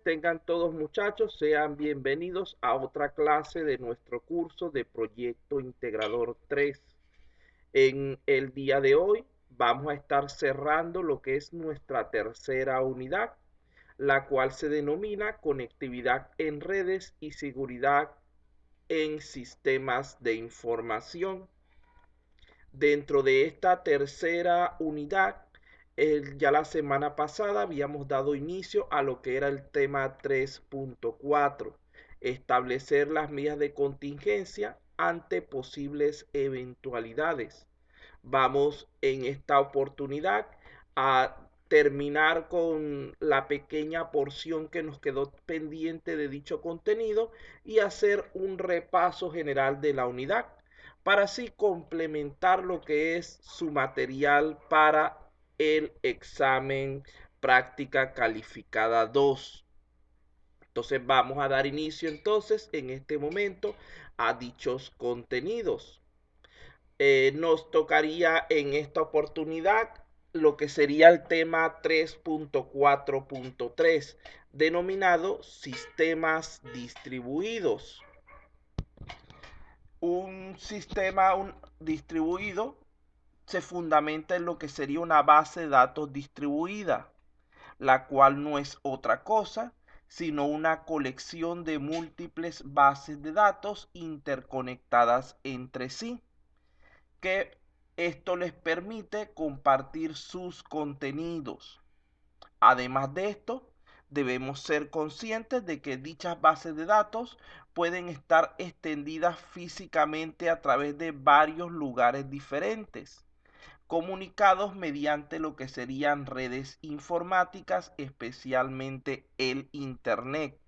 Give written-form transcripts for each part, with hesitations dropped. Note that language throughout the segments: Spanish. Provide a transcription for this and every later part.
Tengan todos muchachos, sean bienvenidos a otra clase de nuestro curso de Proyecto Integrador 3. En el día de hoy vamos a estar cerrando lo que es nuestra tercera unidad, la cual se denomina Conectividad en redes y seguridad en sistemas de información. Dentro de esta tercera unidad, ya la semana pasada habíamos dado inicio a lo que era el tema 3.4, establecer las medidas de contingencia ante posibles eventualidades. Vamos en esta oportunidad a terminar con la pequeña porción que nos quedó pendiente de dicho contenido y hacer un repaso general de la unidad para así complementar lo que es su material para el examen práctica calificada 2. Entonces vamos a dar inicio entonces en este momento a dichos contenidos. Nos tocaría en esta oportunidad lo que sería el tema 3.4.3 denominado sistemas distribuidos. Un sistema distribuido se fundamenta en lo que sería una base de datos distribuida, la cual no es otra cosa sino una colección de múltiples bases de datos interconectadas entre sí, que esto les permite compartir sus contenidos. Además de esto, debemos ser conscientes de que dichas bases de datos pueden estar extendidas físicamente a través de varios lugares diferentes, comunicados mediante lo que serían redes informáticas, especialmente el Internet.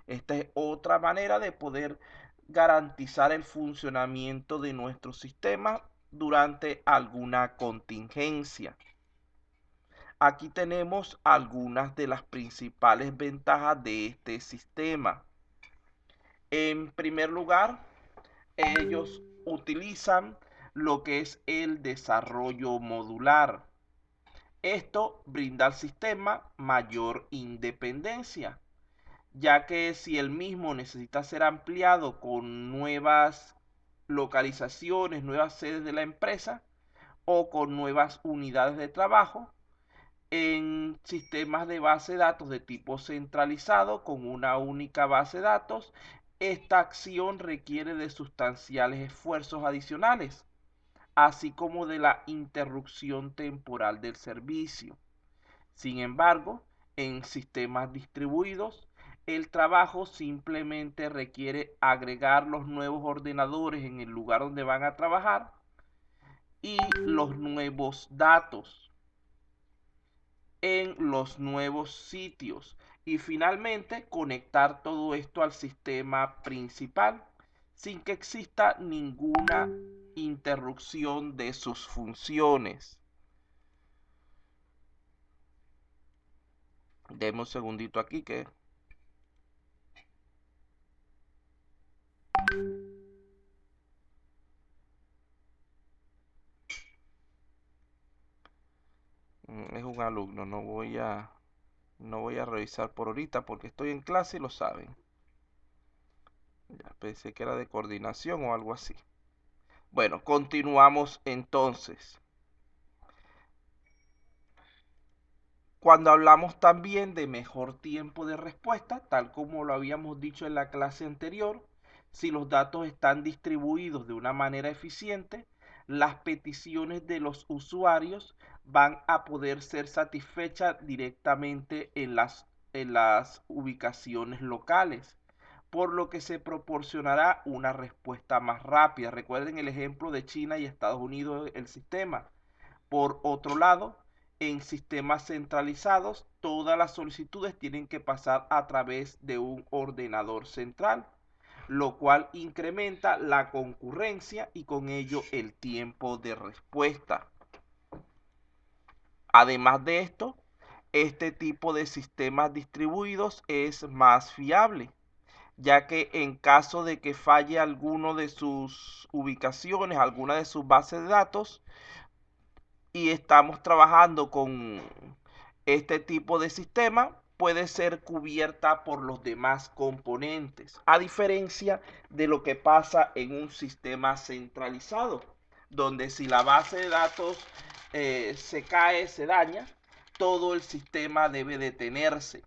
Esta es otra manera de poder garantizar el funcionamiento de nuestro sistema durante alguna contingencia. Aquí tenemos algunas de las principales ventajas de este sistema. En primer lugar, ellos utilizan lo que es el desarrollo modular. Esto brinda al sistema mayor independencia, ya que si el mismo necesita ser ampliado con nuevas localizaciones, nuevas sedes de la empresa o con nuevas unidades de trabajo, en sistemas de base de datos de tipo centralizado con una única base de datos, esta acción requiere de sustanciales esfuerzos adicionales, así como de la interrupción temporal del servicio. Sin embargo, en sistemas distribuidos, el trabajo simplemente requiere agregar los nuevos ordenadores en el lugar donde van a trabajar y los nuevos datos en los nuevos sitios y finalmente conectar todo esto al sistema principal sin que exista ninguna interrupción de sus funciones. Deme un segundito aquí que es un alumno, no voy a revisar por ahorita porque estoy en clase y lo saben. Ya pensé que era de coordinación o algo así. Bueno, continuamos entonces. Cuando hablamos también de mejor tiempo de respuesta, tal como lo habíamos dicho en la clase anterior, si los datos están distribuidos de una manera eficiente, las peticiones de los usuarios van a poder ser satisfechas directamente en las ubicaciones locales, por lo que se proporcionará una respuesta más rápida. Recuerden el ejemplo de China y Estados Unidos, el sistema. Por otro lado, en sistemas centralizados, todas las solicitudes tienen que pasar a través de un ordenador central, lo cual incrementa la concurrencia y con ello el tiempo de respuesta. Además de esto, este tipo de sistemas distribuidos es más fiable, ya que en caso de que falle alguno de sus ubicaciones, alguna de sus bases de datos, y estamos trabajando con este tipo de sistema, puede ser cubierta por los demás componentes, a diferencia de lo que pasa en un sistema centralizado, donde si la base de datos se cae, se daña, todo el sistema debe detenerse.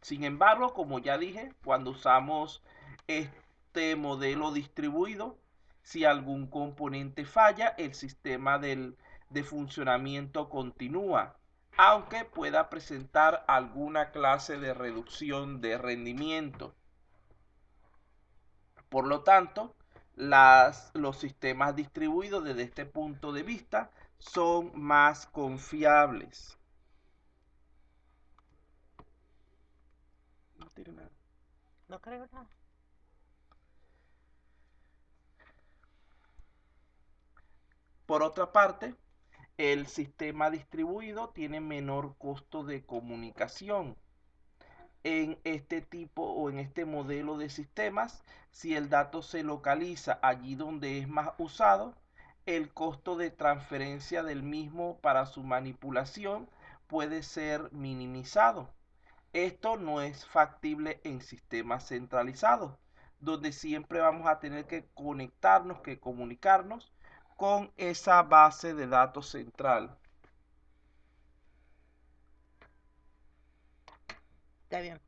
Sin embargo, como ya dije, cuando usamos este modelo distribuido, si algún componente falla, el sistema de funcionamiento continúa, aunque pueda presentar alguna clase de reducción de rendimiento. Por lo tanto, los sistemas distribuidos desde este punto de vista son más confiables. No tiene nada. No creo nada. Por otra parte, el sistema distribuido tiene menor costo de comunicación. En este tipo o en este modelo de sistemas, si el dato se localiza allí donde es más usado, el costo de transferencia del mismo para su manipulación puede ser minimizado. Esto no es factible en sistemas centralizados, donde siempre vamos a tener que conectarnos, que comunicarnos con esa base de datos central. Está bien.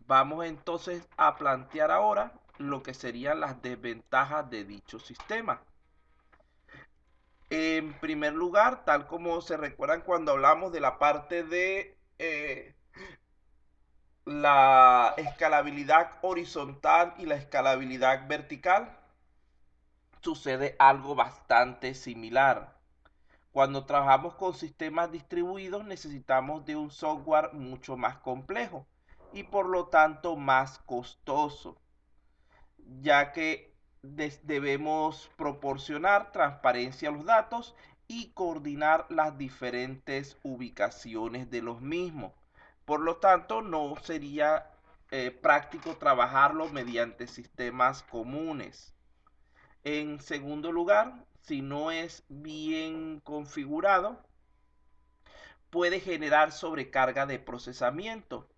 Vamos entonces a plantear ahora lo que serían las desventajas de dicho sistema. En primer lugar, tal como se recuerdan cuando hablamos de la parte de la escalabilidad horizontal y la escalabilidad vertical, sucede algo bastante similar. Cuando trabajamos con sistemas distribuidos necesitamos de un software mucho más complejo y por lo tanto más costoso, ya que debemos proporcionar transparencia a los datos y coordinar las diferentes ubicaciones de los mismos. Por lo tanto, no sería práctico trabajarlo mediante sistemas comunes. En segundo lugar, si no es bien configurado, puede generar sobrecarga de procesamiento,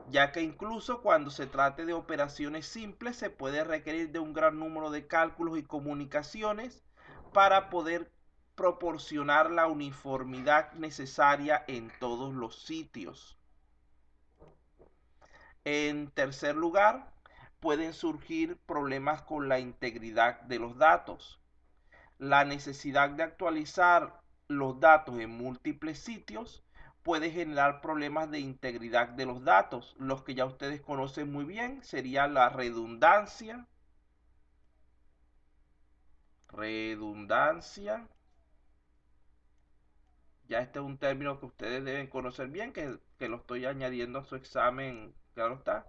ya que incluso cuando se trate de operaciones simples se puede requerir de un gran número de cálculos y comunicaciones para poder proporcionar la uniformidad necesaria en todos los sitios. En tercer lugar, pueden surgir problemas con la integridad de los datos. La necesidad de actualizar los datos en múltiples sitios puede generar problemas de integridad de los datos. Los que ya ustedes conocen muy bien sería la redundancia. Redundancia. Ya este es un término que ustedes deben conocer bien, que lo estoy añadiendo a su examen, claro está.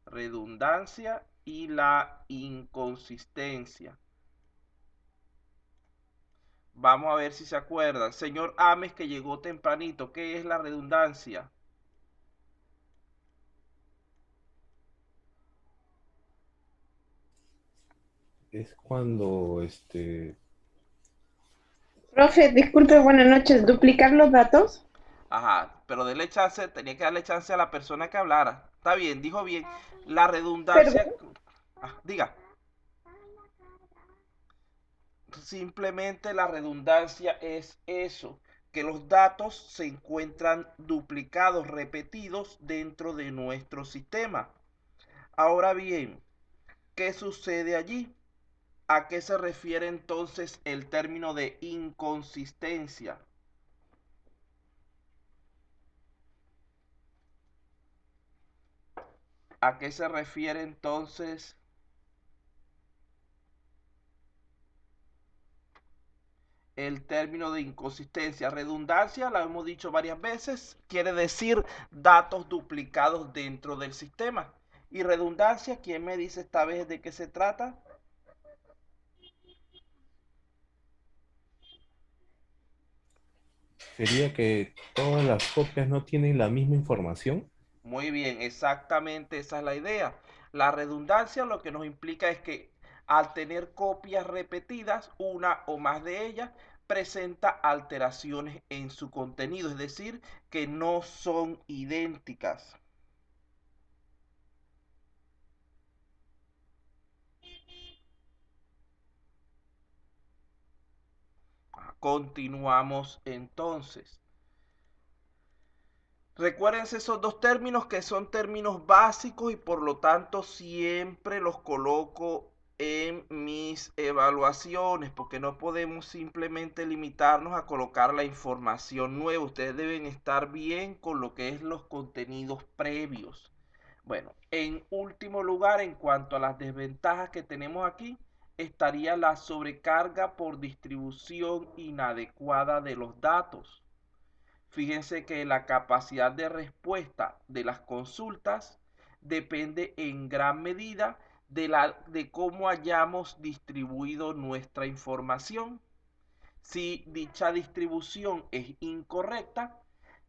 Redundancia y la inconsistencia. Vamos a ver si se acuerdan. Señor Ames, que llegó tempranito, ¿qué es la redundancia? Es cuando Profe, disculpe, buenas noches. ¿Duplicar los datos? Ajá, pero denle chance, tenía que darle chance a la persona que hablara. Está bien, dijo bien. La Perdón. redundancia, diga, simplemente la redundancia es eso, que los datos se encuentran duplicados, repetidos dentro de nuestro sistema. Ahora bien, ¿qué sucede allí? ¿A qué se refiere entonces el término de inconsistencia? ¿A qué se refiere entonces el término de inconsistencia? Redundancia, la hemos dicho varias veces, quiere decir datos duplicados dentro del sistema. Y redundancia, ¿quién me dice esta vez de qué se trata? sería que todas las copias no tienen la misma información. Muy bien, exactamente esa es la idea. La redundancia lo que nos implica es que Al tener copias repetidas, una o más de ellas, presenta alteraciones en su contenido, es decir, que no son idénticas. Continuamos entonces. Recuérdense esos dos términos que son términos básicos y por lo tanto siempre los coloco en mis evaluaciones porque no podemos simplemente limitarnos a colocar la información nueva. Ustedes deben estar bien con lo que es los contenidos previos. Bueno, en último lugar, en cuanto a las desventajas que tenemos aquí, estaría la sobrecarga por distribución inadecuada de los datos. Fíjense que la capacidad de respuesta de las consultas depende en gran medida de cómo hayamos distribuido nuestra información. Si dicha distribución es incorrecta,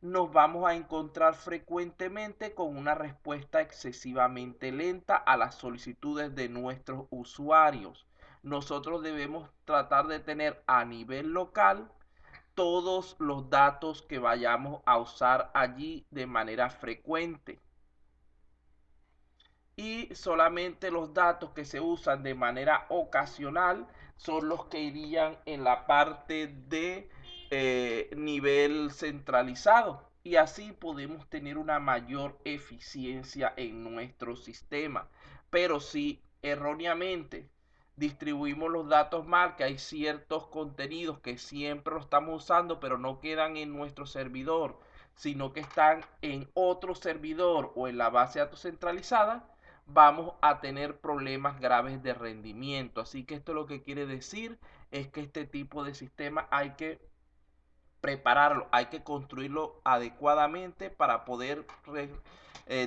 nos vamos a encontrar frecuentemente con una respuesta excesivamente lenta a las solicitudes de nuestros usuarios. Nosotros debemos tratar de tener a nivel local todos los datos que vayamos a usar allí de manera frecuente. Y solamente los datos que se usan de manera ocasional son los que irían en la parte de nivel centralizado. Y así podemos tener una mayor eficiencia en nuestro sistema. Pero si erróneamente distribuimos los datos mal, que hay ciertos contenidos que siempre lo estamos usando, pero no quedan en nuestro servidor, sino que están en otro servidor o en la base de datos centralizada, vamos a tener problemas graves de rendimiento. Así que esto lo que quiere decir es que este tipo de sistema hay que prepararlo, hay que construirlo adecuadamente para poder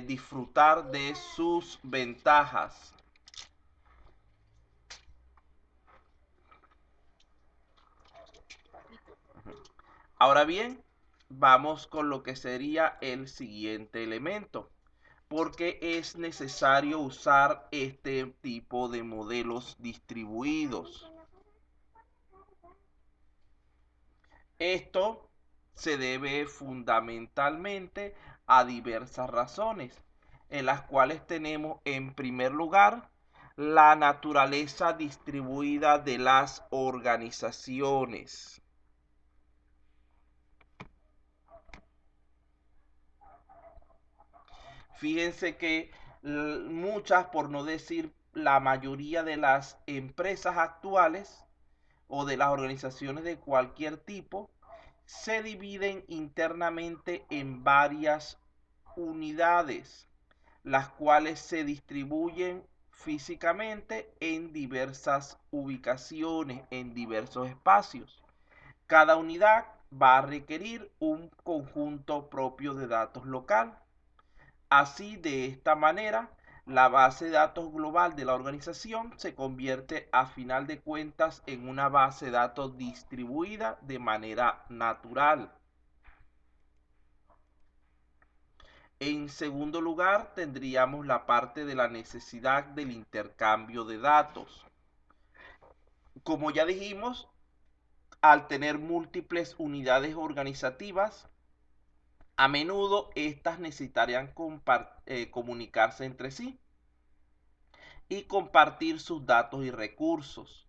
disfrutar de sus ventajas. Ahora bien, vamos con lo que sería el siguiente elemento. Porque es necesario usar este tipo de modelos distribuidos. Esto se debe fundamentalmente a diversas razones, en las cuales tenemos en primer lugar la naturaleza distribuida de las organizaciones. Fíjense que muchas, por no decir la mayoría de las empresas actuales o de las organizaciones de cualquier tipo, se dividen internamente en varias unidades, las cuales se distribuyen físicamente en diversas ubicaciones, en diversos espacios. Cada unidad va a requerir un conjunto propio de datos local. Así, de esta manera, la base de datos global de la organización se convierte a final de cuentas en una base de datos distribuida de manera natural. En segundo lugar, tendríamos la parte de la necesidad del intercambio de datos. Como ya dijimos, al tener múltiples unidades organizativas, a menudo estas necesitarían comunicarse entre sí y compartir sus datos y recursos.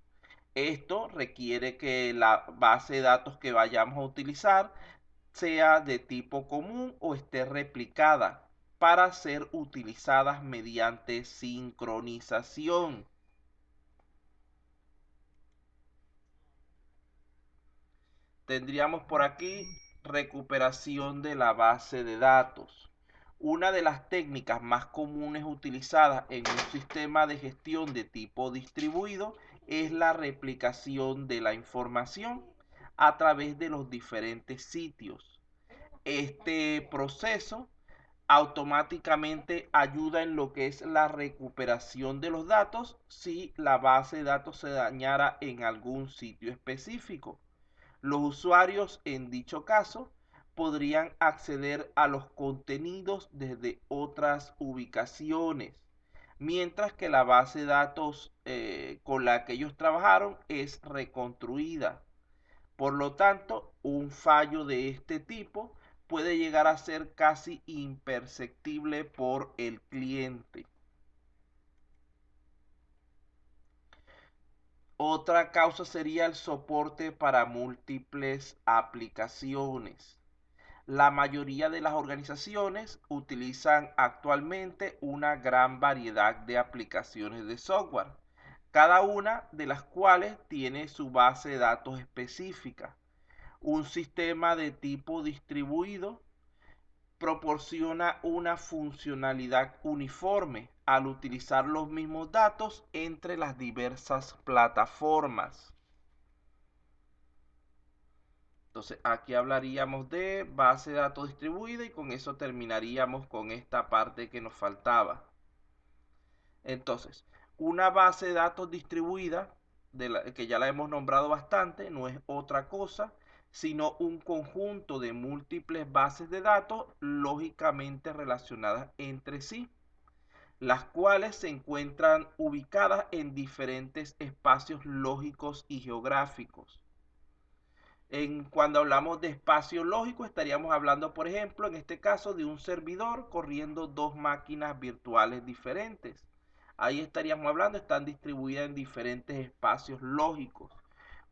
Esto requiere que la base de datos que vayamos a utilizar sea de tipo común o esté replicada para ser utilizadas mediante sincronización. Tendríamos por aquí recuperación de la base de datos. Una de las técnicas más comunes utilizadas en un sistema de gestión de tipo distribuido es la replicación de la información a través de los diferentes sitios. Este proceso automáticamente ayuda en lo que es la recuperación de los datos si la base de datos se dañara en algún sitio específico. Los usuarios en dicho caso podrían acceder a los contenidos desde otras ubicaciones, mientras que la base de datos con la que ellos trabajaron es reconstruida. Por lo tanto, un fallo de este tipo puede llegar a ser casi imperceptible por el cliente. Otra causa sería el soporte para múltiples aplicaciones. La mayoría de las organizaciones utilizan actualmente una gran variedad de aplicaciones de software, cada una de las cuales tiene su base de datos específica. Un sistema de tipo distribuido proporciona una funcionalidad uniforme al utilizar los mismos datos entre las diversas plataformas. Entonces aquí hablaríamos de base de datos distribuida y con eso terminaríamos con esta parte que nos faltaba. Entonces, una base de datos distribuida, que ya la hemos nombrado bastante, no es otra cosa sino un conjunto de múltiples bases de datos lógicamente relacionadas entre sí, las cuales se encuentran ubicadas en diferentes espacios lógicos y geográficos. Cuando hablamos de espacio lógico, estaríamos hablando, por ejemplo, en este caso, de un servidor corriendo dos máquinas virtuales diferentes. Ahí estaríamos hablando, están distribuidas en diferentes espacios lógicos.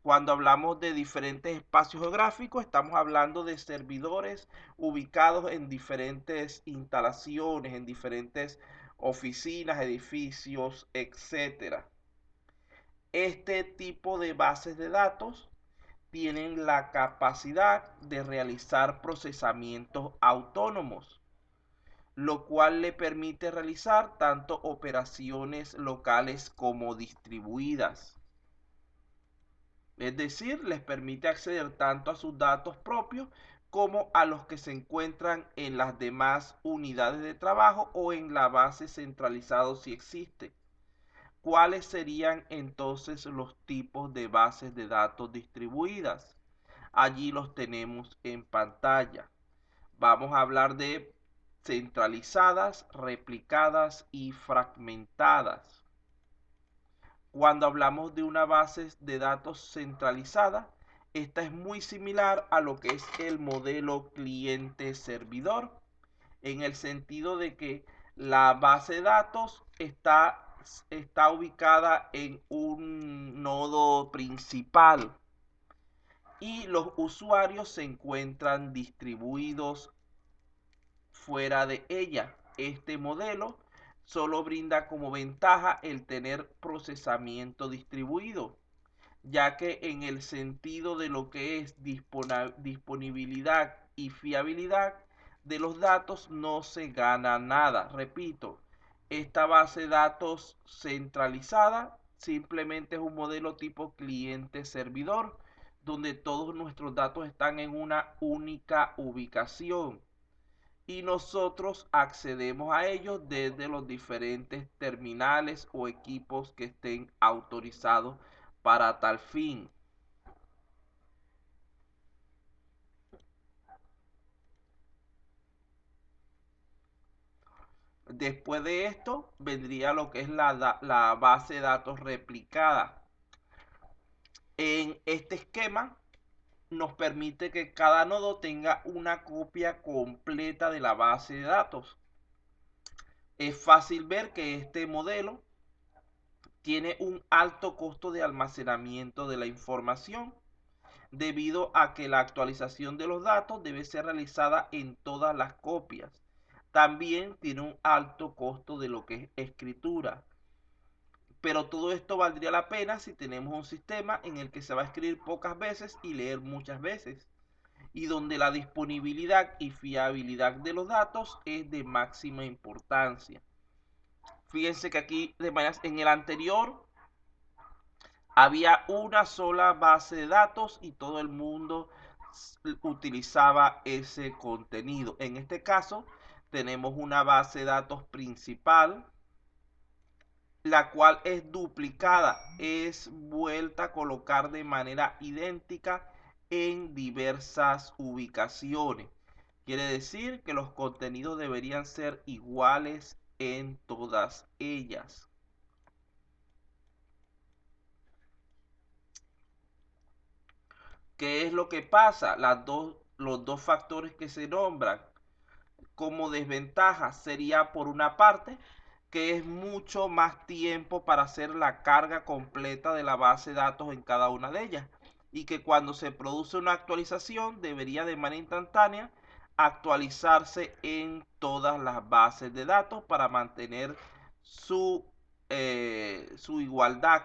Cuando hablamos de diferentes espacios geográficos, estamos hablando de servidores ubicados en diferentes instalaciones, en diferentes oficinas, edificios, etc. Este tipo de bases de datos tienen la capacidad de realizar procesamientos autónomos, lo cual le permite realizar tanto operaciones locales como distribuidas. Es decir, les permite acceder tanto a sus datos propios como a los que se encuentran en las demás unidades de trabajo o en la base centralizada si existe. ¿Cuáles serían entonces los tipos de bases de datos distribuidas? Allí los tenemos en pantalla. Vamos a hablar de centralizadas, replicadas y fragmentadas. Cuando hablamos de una base de datos centralizada, esta es muy similar a lo que es el modelo cliente-servidor, en el sentido de que la base de datos está ubicada en un nodo principal y los usuarios se encuentran distribuidos fuera de ella. Este modelo solo brinda como ventaja el tener procesamiento distribuido, ya que en el sentido de lo que es disponibilidad y fiabilidad de los datos no se gana nada. Repito, esta base de datos centralizada simplemente es un modelo tipo cliente-servidor, donde todos nuestros datos están en una única ubicación y nosotros accedemos a ellos desde los diferentes terminales o equipos que estén autorizados para tal fin. Después de esto vendría lo que es la base de datos replicada. En este esquema nos permite que cada nodo tenga una copia completa de la base de datos. Es fácil ver que este modelo tiene un alto costo de almacenamiento de la información, debido a que la actualización de los datos debe ser realizada en todas las copias. También tiene un alto costo de lo que es escritura. Pero todo esto valdría la pena si tenemos un sistema en el que se va a escribir pocas veces y leer muchas veces, y donde la disponibilidad y fiabilidad de los datos es de máxima importancia. Fíjense que aquí, en el anterior, había una sola base de datos y todo el mundo utilizaba ese contenido. En este caso, tenemos una base de datos principal, la cual es duplicada, es vuelta a colocar de manera idéntica en diversas ubicaciones. Quiere decir que los contenidos deberían ser iguales en todas ellas. ¿Qué es lo que pasa? Los dos factores que se nombran como desventaja sería, por una parte, que es mucho más tiempo para hacer la carga completa de la base de datos en cada una de ellas, y que cuando se produce una actualización debería de manera instantánea actualizarse en todas las bases de datos para mantener su igualdad,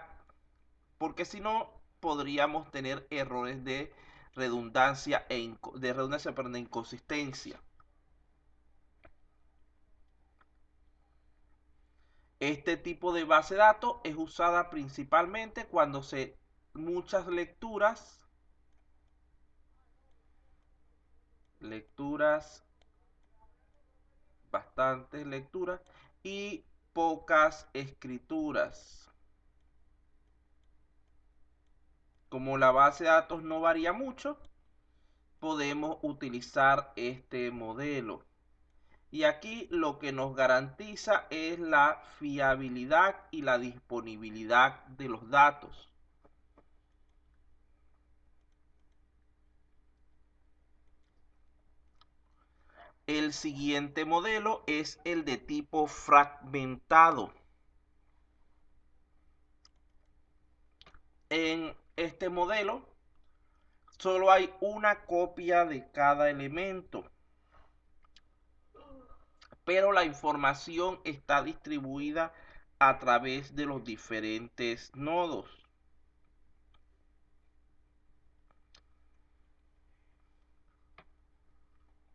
porque si no podríamos tener errores de redundancia pero de inconsistencia. Este tipo de base de datos es usada principalmente cuando muchas bastantes lecturas y pocas escrituras. Como la base de datos no varía mucho, podemos utilizar este modelo. Y aquí lo que nos garantiza es la fiabilidad y la disponibilidad de los datos. El siguiente modelo es el de tipo fragmentado. En este modelo solo hay una copia de cada elemento, pero la información está distribuida a través de los diferentes nodos.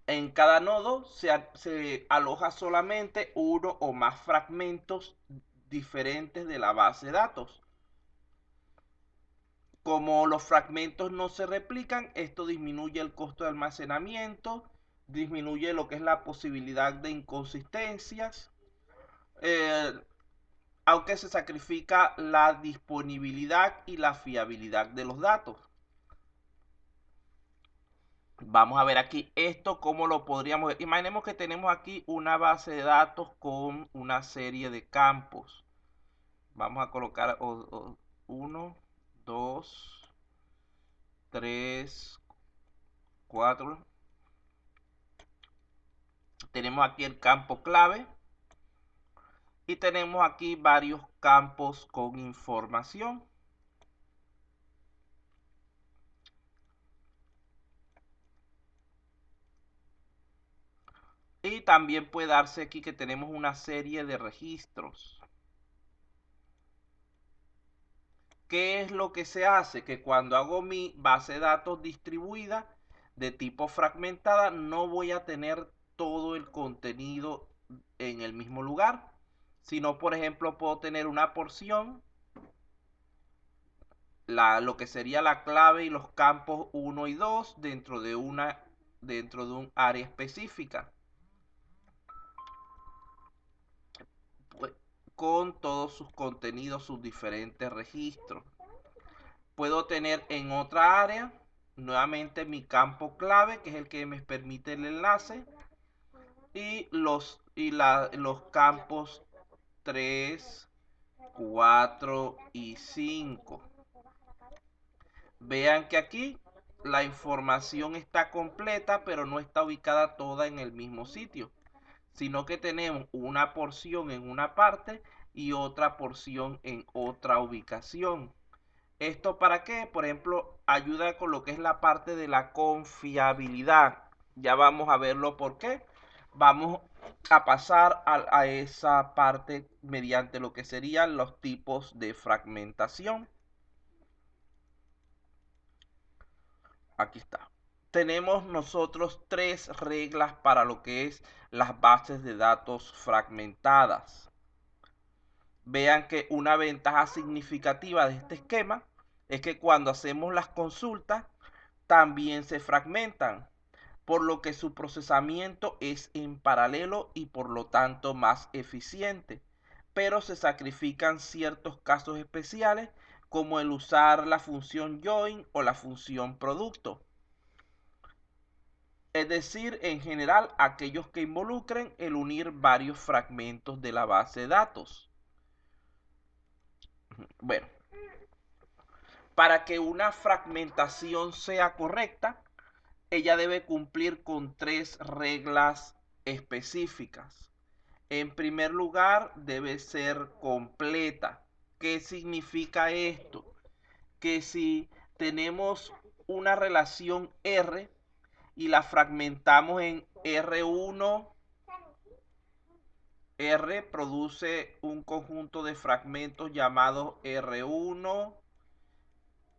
En cada nodo se aloja solamente uno o más fragmentos diferentes de la base de datos. Como los fragmentos no se replican, esto disminuye el costo de almacenamiento, disminuye lo que es la posibilidad de inconsistencias, aunque se sacrifica la disponibilidad y la fiabilidad de los datos. Vamos a ver aquí esto cómo lo podríamos ver. Imaginemos que tenemos aquí una base de datos con una serie de campos. Vamos a colocar 1, 2, 3, 4. Tenemos aquí el campo clave y tenemos aquí varios campos con información. Y también puede darse aquí que tenemos una serie de registros. ¿Qué es lo que se hace? Que cuando hago mi base de datos distribuida de tipo fragmentada, no voy a tener todo el contenido en el mismo lugar, sino, por ejemplo, puedo tener una porción, lo que sería la clave y los campos 1 y 2 dentro de un área específica, con todos sus contenidos, sus diferentes registros. Puedo tener en otra área nuevamente mi campo clave, que es el que me permite el enlace, y los campos 3, 4 y 5. Vean que aquí la información está completa, pero no está ubicada toda en el mismo sitio, sino que tenemos una porción en una parte y otra porción en otra ubicación. ¿Esto para qué? Por ejemplo, ayuda con lo que es la parte de la confiabilidad. Ya vamos a verlo por qué. Vamos a pasar a esa parte mediante lo que serían los tipos de fragmentación. Aquí está. Tenemos nosotros 3 reglas para lo que es las bases de datos fragmentadas. Vean que una ventaja significativa de este esquema es que cuando hacemos las consultas también se fragmentan, por lo que su procesamiento es en paralelo y por lo tanto más eficiente, pero se sacrifican ciertos casos especiales como el usar la función join o la función producto. es decir, en general, aquellos que involucren el unir varios fragmentos de la base de datos. Bueno, para que una fragmentación sea correcta, ella debe cumplir con 3 reglas específicas. En primer lugar, debe ser completa. ¿Qué significa esto? Que si tenemos una relación R y la fragmentamos en R1, R produce un conjunto de fragmentos llamados R1,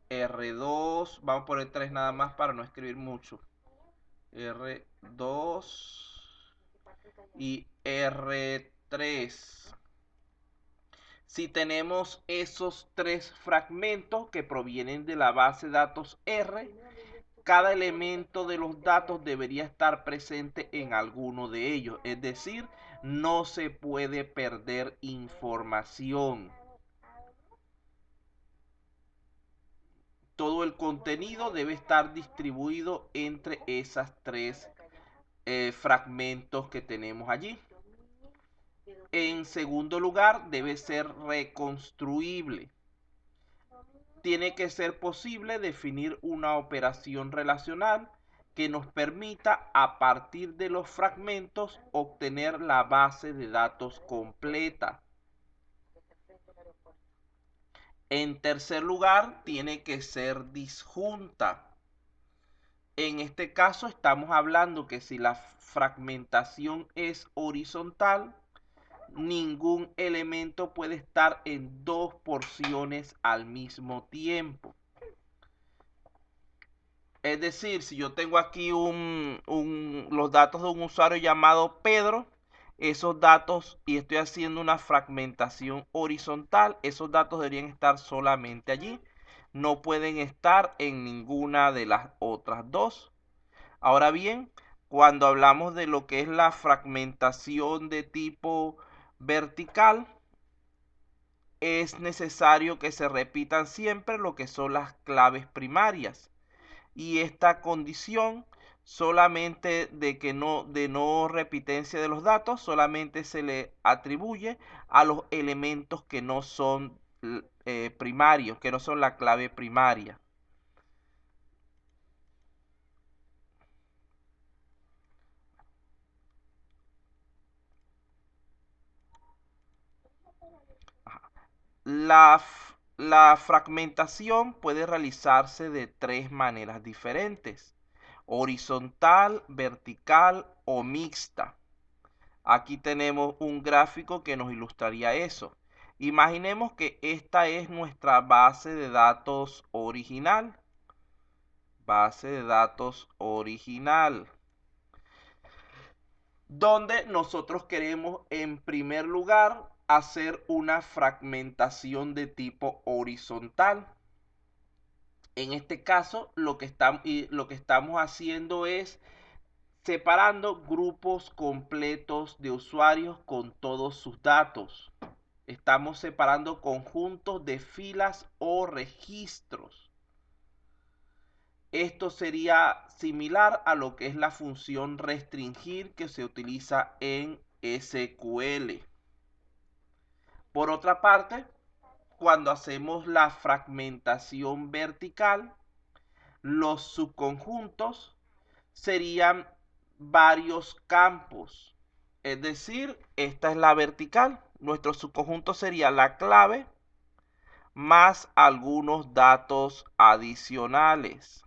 R2, vamos a poner 3 nada más para no escribir mucho. R2 y R3. Si tenemos esos 3 fragmentos que provienen de la base de datos R, cada elemento de los datos debería estar presente en alguno de ellos. Es decir, no se puede perder información. Todo el contenido debe estar distribuido entre esas 3 fragmentos que tenemos allí. En segundo lugar, debe ser reconstruible. Tiene que ser posible definir una operación relacional que nos permita, a partir de los fragmentos, obtener la base de datos completa. En tercer lugar, tiene que ser disjunta. En este caso estamos hablando que si la fragmentación es horizontal, ningún elemento puede estar en 2 porciones al mismo tiempo. Es decir, si yo tengo aquí los datos de un usuario llamado Pedro, esos datos, y estoy haciendo una fragmentación horizontal, esos datos deberían estar solamente allí. No pueden estar en ninguna de las otras 2. Ahora bien, cuando hablamos de lo que es la fragmentación de tipo vertical, es necesario que se repitan siempre lo que son las claves primarias. Y esta condición solamente de no repitencia de los datos, solamente se le atribuye a los elementos que no son primarios, que no son la clave primaria. La fragmentación puede realizarse de 3 maneras diferentes: horizontal, vertical o mixta. Aquí tenemos un gráfico que nos ilustraría eso. Imaginemos que esta es nuestra base de datos original. Base de datos original. Donde nosotros queremos, en primer lugar, hacer una fragmentación de tipo horizontal. En este caso, lo que estamos haciendo es separando grupos completos de usuarios con todos sus datos. Estamos separando conjuntos de filas o registros. Esto sería similar a lo que es la función restringir que se utiliza en SQL. Por otra parte, cuando hacemos la fragmentación vertical, los subconjuntos serían varios campos. Es decir, esta es la vertical. Nuestro subconjunto sería la clave más algunos datos adicionales,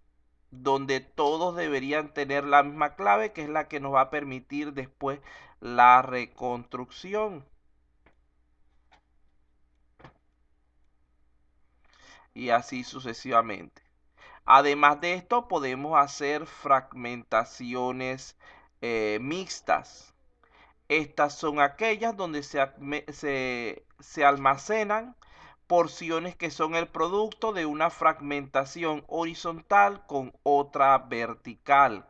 donde todos deberían tener la misma clave, que es la que nos va a permitir después la reconstrucción. Y así sucesivamente. Además de esto, podemos hacer fragmentaciones mixtas. Estas son aquellas donde se almacenan porciones que son el producto de una fragmentación horizontal con otra vertical.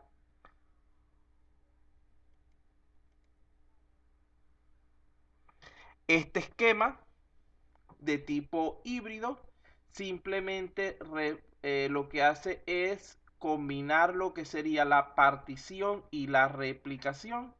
Este esquema de tipo híbrido simplemente lo que hace es combinar lo que sería la partición y la replicación,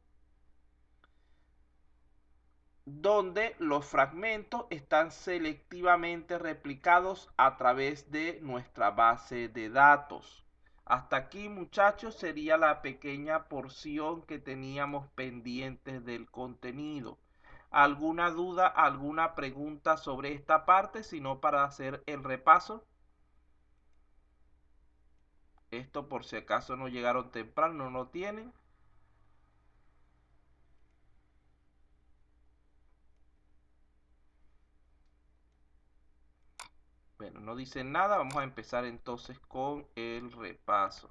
donde los fragmentos están selectivamente replicados a través de nuestra base de datos. Hasta aquí, muchachos, sería la pequeña porción que teníamos pendientes del contenido. ¿Alguna duda, alguna pregunta sobre esta parte? Si no, para hacer el repaso. Esto por si acaso no llegaron temprano, no tienen. Bueno, no dicen nada. Vamos a empezar entonces con el repaso.